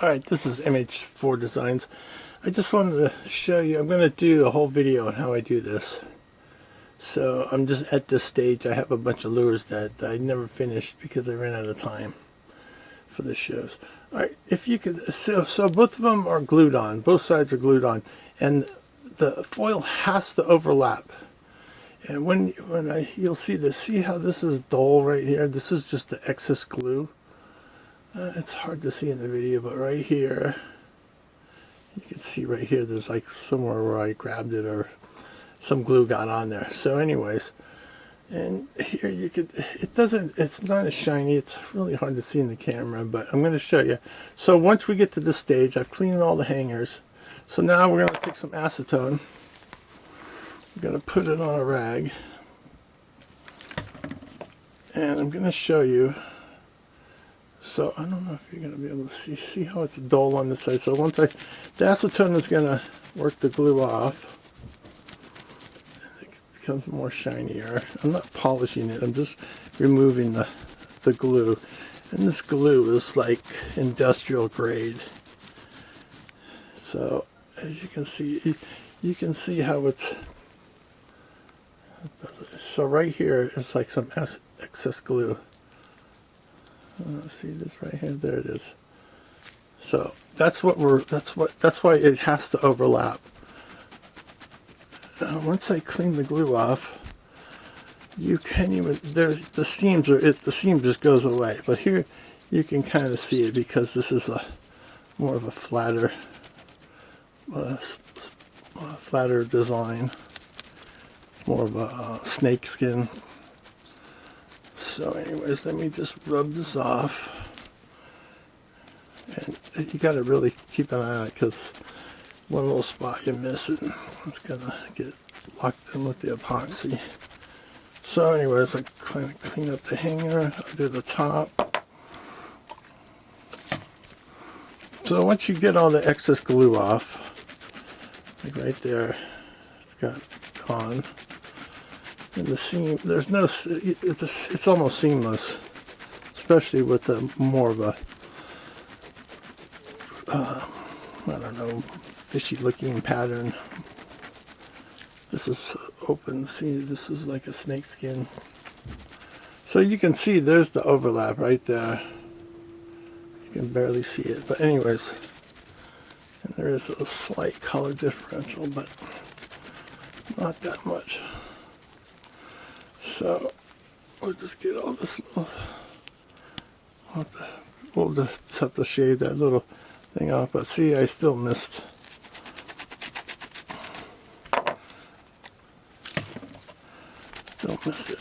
Alright, this is MH4 Designs. I just wanted to show you, I'm going to do a whole video on how I do this. So I'm just at this stage. I have a bunch of lures that I never finished because I ran out of time for the shows. Alright, if you could, so both of them are glued on. Both sides are glued on. And the foil has to overlap. And you'll see this, see how this is dull right here? This is just the excess glue. It's hard to see in the video, but right here, you can see right here, there's like somewhere where I grabbed it or some glue got on there. So anyways, and here you could, it's not as shiny, it's really hard to see in the camera, but I'm going to show you. So once we get to this stage, I've cleaned all the hangers. So now we're going to take some acetone. I'm going to put it on a rag. And I'm going to show you. So I don't know if you're going to be able to see how it's dull on this side. So the acetone is going to work the glue off. And it becomes more shinier. I'm not polishing it. I'm just removing the glue. And this glue is like industrial grade. So as you can see, you can see how it's. So right here is like some excess glue. See this right here? There it is. So that's why it has to overlap. Once I clean the glue off, you can even the seam just goes away. But here you can kind of see it because this is more of a flatter design, more of a snake skin. So anyways, let me just rub this off. And you got to really keep an eye on it because one little spot you miss it, it's going to get locked in with the epoxy. So anyways, I kind of clean up the hanger, I do the top. So once you get all the excess glue off, like right there, it's got gone. And the seam, it's almost seamless, especially with more of a, I don't know, fishy looking pattern. This is open, see, this is like a snake skin. So you can see there's the overlap right there. You can barely see it, but anyways, and there is a slight color differential, but not that much. So we'll just get all this little, we'll just have to shave that little thing off, but see, I still missed. Still missed it.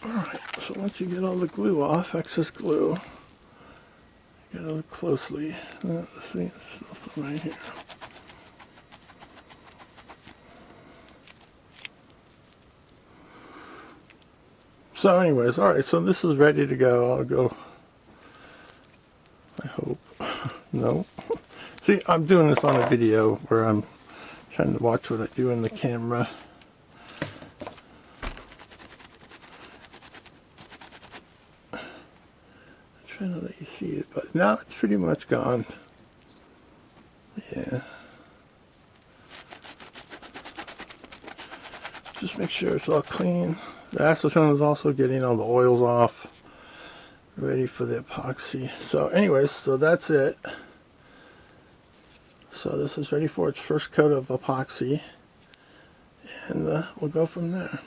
Alright, so once you get all the glue off, excess glue, you gotta look closely. See, there's something right here. So anyways, alright, so this is ready to go. I'll go, I hope. No. See, I'm doing this on a video where I'm trying to watch what I do in the camera. I'm trying to let you see it, but now it's pretty much gone. Yeah. Just make sure it's all clean. The acetone is also getting all the oils off, ready for the epoxy. So anyways, so that's it. So this is ready for its first coat of epoxy, and we'll go from there.